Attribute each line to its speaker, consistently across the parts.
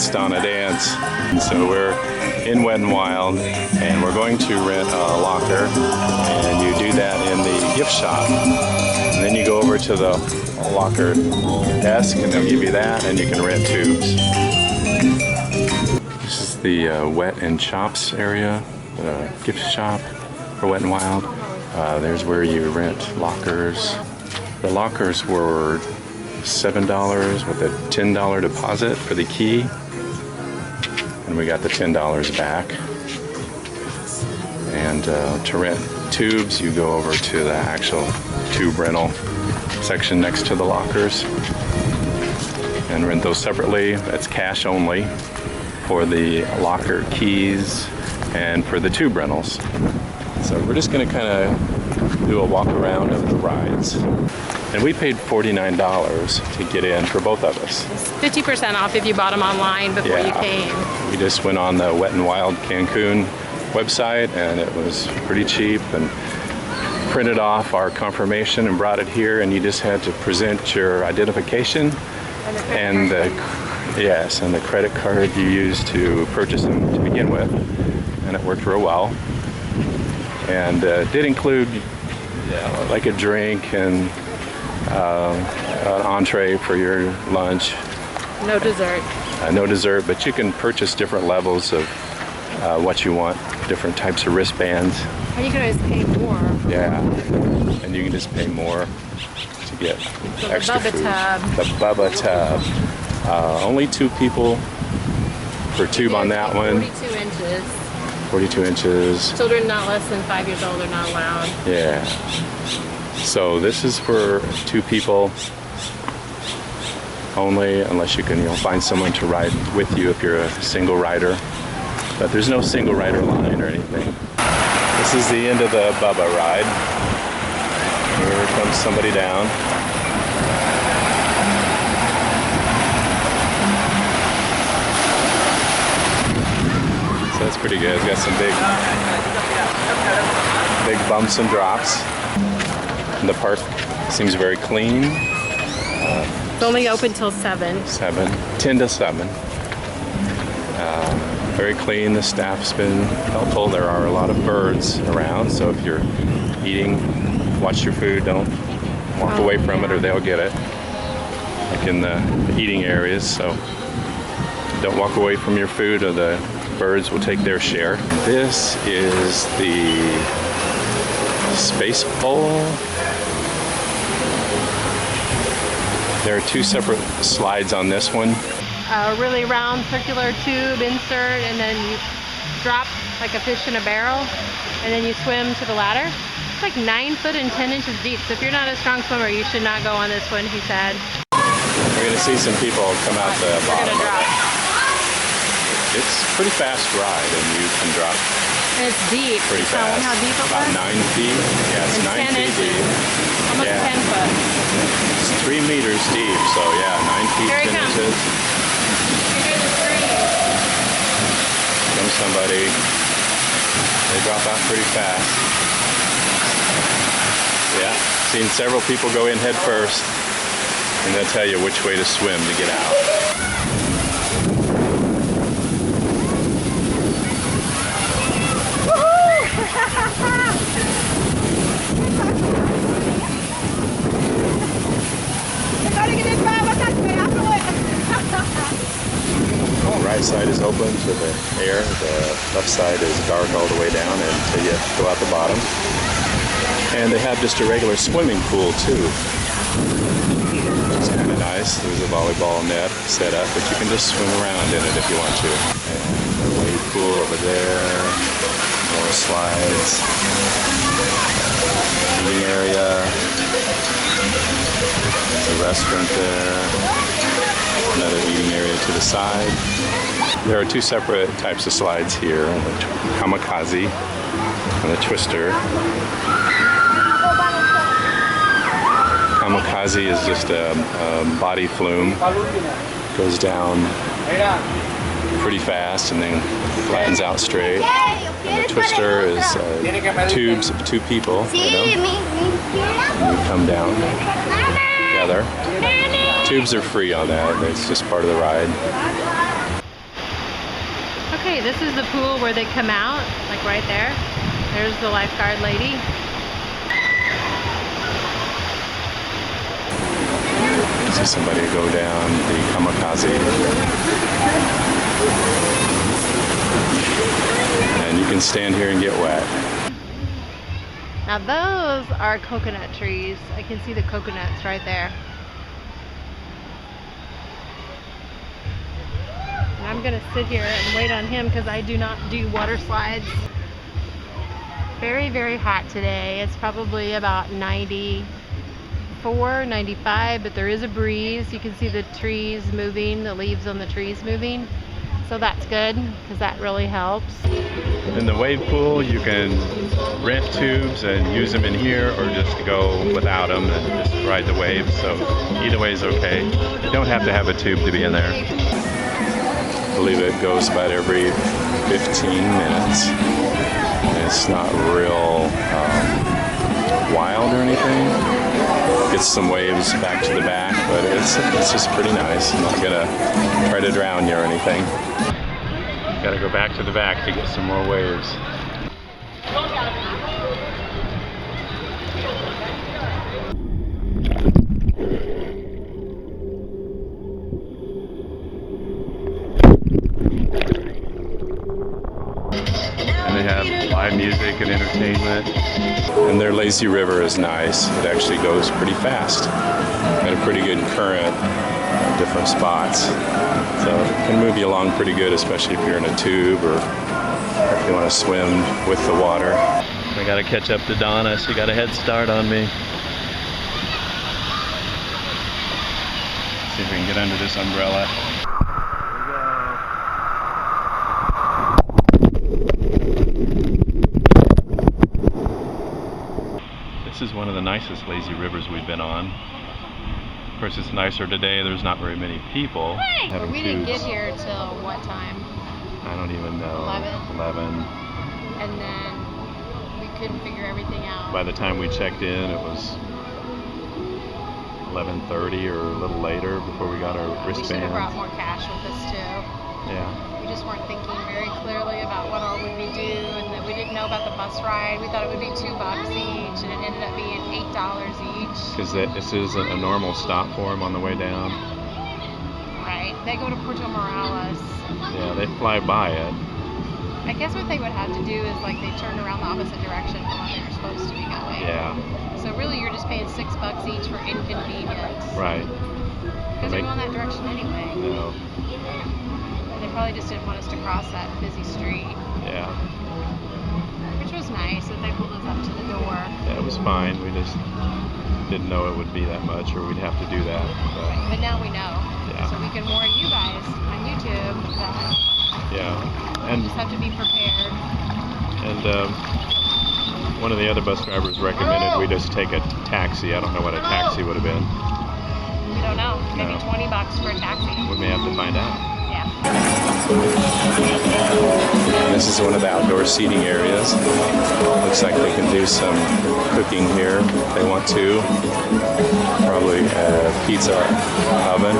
Speaker 1: danced on a dance. And so we're in Wet n Wild, and we're going to rent a locker, and you do that in the gift shop. And then you go over to the locker desk, and they'll give you that, and you can rent tubes. This is the Wet and Chops area, the gift shop for Wet n Wild. There's where you rent lockers. The lockers were $7 with a $10 deposit for the key, and we got the $10 back. And to rent tubes, you go over to the actual tube rental section next to the lockers and rent those separately. That's cash only for the locker keys and for the tube rentals. So we're just going to kind of do a walk around of the rides. And we paid $49 to get in for both of us.
Speaker 2: 50% off if you bought them online before you came.
Speaker 1: We just went on the Wet'n Wild Cancun website, and it was pretty cheap, and printed off our confirmation and brought it here, and you just had to present your identification and the credit card you used to purchase them to begin with, and it worked real well. And did include like a drink and an entree for your lunch.
Speaker 2: No dessert.
Speaker 1: No dessert, but you can purchase different levels of what you want, different types of wristbands.
Speaker 2: And you can always pay more.
Speaker 1: Yeah, and you can just pay more to get extra
Speaker 2: food.
Speaker 1: The Bubba Tub. Only 2 people per tube on that one.
Speaker 2: 42 inches.
Speaker 1: 42 inches.
Speaker 2: Children not less than 5 years old are not allowed.
Speaker 1: Yeah. So this is for 2 people only, unless you can find someone to ride with you if you're a single rider. But there's no single rider line or anything. This is the end of the Bubba ride. Here comes somebody down. So that's pretty good. It's got some big bumps and drops. And the park seems very clean.
Speaker 2: It's only open till 7.
Speaker 1: 10 to 7. Very clean. The staff's been helpful. There are a lot of birds around, so if you're eating, watch your food. Don't walk away from it or they'll get it. Like in the eating areas, so don't walk away from your food or the birds will take their share. This is the Spaceball. There are 2 separate slides on this one.
Speaker 2: A really round circular tube insert, and then you drop like a fish in a barrel, and then you swim to the ladder. It's like 9 foot and 10 inches deep, so if you're not a strong swimmer, you should not go on this one, he said.
Speaker 1: We're going to see some people come out the bottom. It's a pretty fast ride, and you can drop.
Speaker 2: And it's deep.
Speaker 1: Pretty fast.
Speaker 2: Tell me how deep it was?
Speaker 1: About 9 feet. Yeah, it's
Speaker 2: and
Speaker 1: 9 feet deep.
Speaker 2: Almost 10 foot.
Speaker 1: It's 3 meters deep, so yeah, 9 feet, 10 inches. Comes somebody. They drop out pretty fast. Yeah, seen several people go in head first, and they'll tell you which way to swim to get out. Right side is open to the air, the left side is dark all the way down until you go out the bottom. And they have just a regular swimming pool too. It's kind of nice. There's a volleyball net set up, but you can just swim around in it if you want to. And the wave pool over there, more slides, eating area, there's a restaurant there. Another eating area to the side. There are 2 separate types of slides here, the Kamikaze and the Twister. Kamikaze is just a body flume. Goes down pretty fast and then flattens out straight. And the Twister is tubes of 2 people, and you come down together. Tubes are free on that. It's just part of the ride.
Speaker 2: Okay, this is the pool where they come out, like right there. There's the lifeguard lady.
Speaker 1: See somebody go down the Kamikaze. And you can stand here and get wet.
Speaker 2: Now those are coconut trees. I can see the coconuts right there. And I'm gonna sit here and wait on him because I do not do water slides. Very, very hot today. It's probably about 94, 95, but there is a breeze. You can see the trees moving, the leaves on the trees moving. So that's good because that really helps.
Speaker 1: In the wave pool, you can rent tubes and use them in here or just go without them and just ride the waves. So either way is okay. You don't have to have a tube to be in there. I believe it goes about every 15 minutes. It's not real wild or anything. Gets some waves back to the back, but it's just pretty nice. I'm not gonna try to drown you or anything. Gotta go back to the back to get some more waves. And they have live music and entertainment. And their lazy river is nice. It actually goes pretty fast. Got a pretty good current at different spots. So it can move you along pretty good, especially if you're in a tube or if you want to swim with the water. I gotta catch up to Donna. She got a head start on me. See if we can get under this umbrella. This is one of the nicest lazy rivers we've been on. Of course, it's nicer today. There's not very many people.
Speaker 2: But we didn't get here till what time?
Speaker 1: I don't even know. 11.
Speaker 2: And then we couldn't figure everything out.
Speaker 1: By the time we checked in, it was 11:30 or a little later before we got our wristbands.
Speaker 2: We should have brought more cash with us too.
Speaker 1: Yeah.
Speaker 2: We just weren't thinking very clearly about what all would we do, and that we didn't know about the bus ride. We thought it would be $2 each, and it ended up being $8 each.
Speaker 1: Because this isn't a normal stop for them on the way down.
Speaker 2: Right. They go to Puerto Morales.
Speaker 1: Yeah, they fly by it.
Speaker 2: I guess what they would have to do is like they turn around the opposite direction from what they were supposed to be going.
Speaker 1: Yeah.
Speaker 2: So really you're just paying $6 each for inconvenience.
Speaker 1: Right.
Speaker 2: Because they're going that direction anyway.
Speaker 1: No.
Speaker 2: They probably just didn't want us to cross that busy street.
Speaker 1: Yeah.
Speaker 2: Which was nice that they pulled us up to the door.
Speaker 1: Yeah, it was fine. We just didn't know it would be that much or we'd have to do that.
Speaker 2: But now we know.
Speaker 1: Yeah.
Speaker 2: So we can warn you guys on YouTube that
Speaker 1: yeah.
Speaker 2: you just have to be prepared.
Speaker 1: And one of the other bus drivers recommended we just take a taxi. I don't know what a taxi would have been.
Speaker 2: We don't know. Maybe $20 for a taxi.
Speaker 1: We may have to find out.
Speaker 2: Yeah.
Speaker 1: This is one of the outdoor seating areas. Looks like they can do some cooking here if they want to. Probably a pizza oven,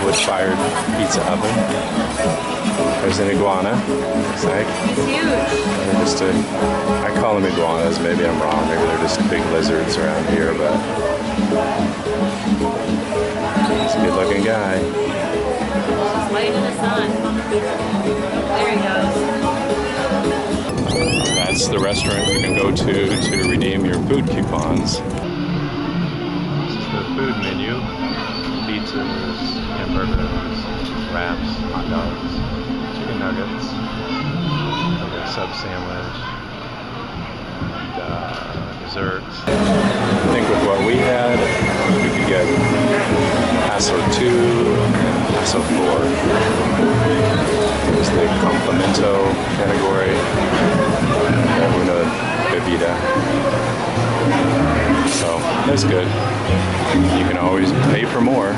Speaker 1: wood-fired pizza oven. There's an iguana, looks like.
Speaker 2: It's huge.
Speaker 1: I call them iguanas, maybe I'm wrong. Maybe they're just big lizards around here, but it's a good-looking guy.
Speaker 2: Just laying in the sun. There he goes.
Speaker 1: That's the restaurant you can go to redeem your food coupons. This is the food menu. Pizzas, hamburgers, wraps, hot dogs, chicken nuggets, like a sub sandwich, and desserts. I think with what we had, we could get Paso 2 and Paso 4. There's the complemento category, una bebida. So that's good. You can always pay for more.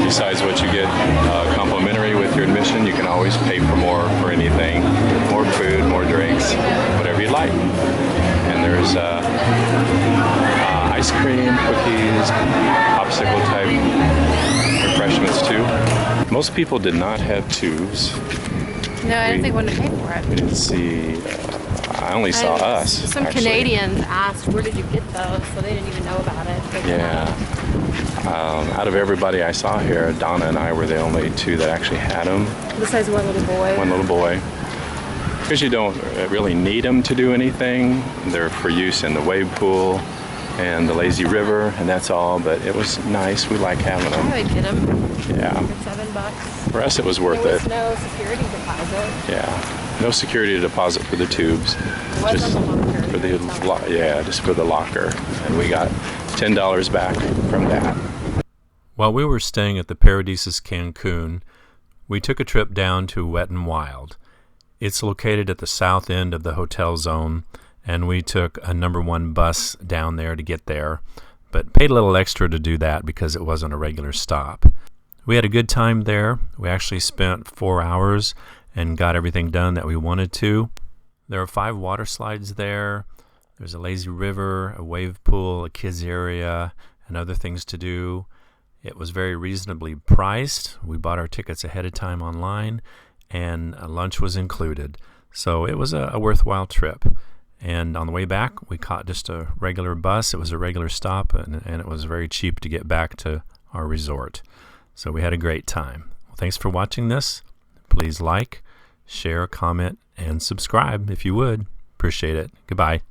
Speaker 1: Besides what you get complimentary with your admission, you can always pay for more for anything. More food, more drinks, whatever you'd like. And there's ice cream, cookies, popsicle type refreshments too. Most people did not have tubes.
Speaker 2: No, I didn't think one to pay for it.
Speaker 1: We didn't see, I only saw us.
Speaker 2: Some
Speaker 1: actually.
Speaker 2: Canadians asked, where did you get those? So they didn't even know about it.
Speaker 1: Yeah. Out of everybody I saw here, Donna and I were the only two that actually had them.
Speaker 2: Besides one little boy.
Speaker 1: One little boy. Because you don't really need them to do anything. They're for use in the wave pool and the lazy river, and that's all. But it was nice. We like having them.
Speaker 2: I would get them.
Speaker 1: Yeah.
Speaker 2: For $7.
Speaker 1: For us, it was worth it.
Speaker 2: There was no security deposit.
Speaker 1: Yeah. No security deposit for the tubes.
Speaker 2: Just on the locker.
Speaker 1: For the just for the locker, and we got $10 back from that.
Speaker 3: While we were staying at the Paradisus Cancun, we took a trip down to Wet'n Wild. It's located at the south end of the hotel zone, and we took a number 1 bus down there to get there, but paid a little extra to do that because it wasn't a regular stop. We had a good time there. We actually spent 4 hours and got everything done that we wanted to. There are 5 water slides there. There's a lazy river, a wave pool, a kids area, and other things to do. It was very reasonably priced. We bought our tickets ahead of time online, and lunch was included. So it was a worthwhile trip. And on the way back, we caught just a regular bus. It was a regular stop, and it was very cheap to get back to our resort. So we had a great time. Well, thanks for watching this. Please like, share, comment, and subscribe if you would. Appreciate it. Goodbye.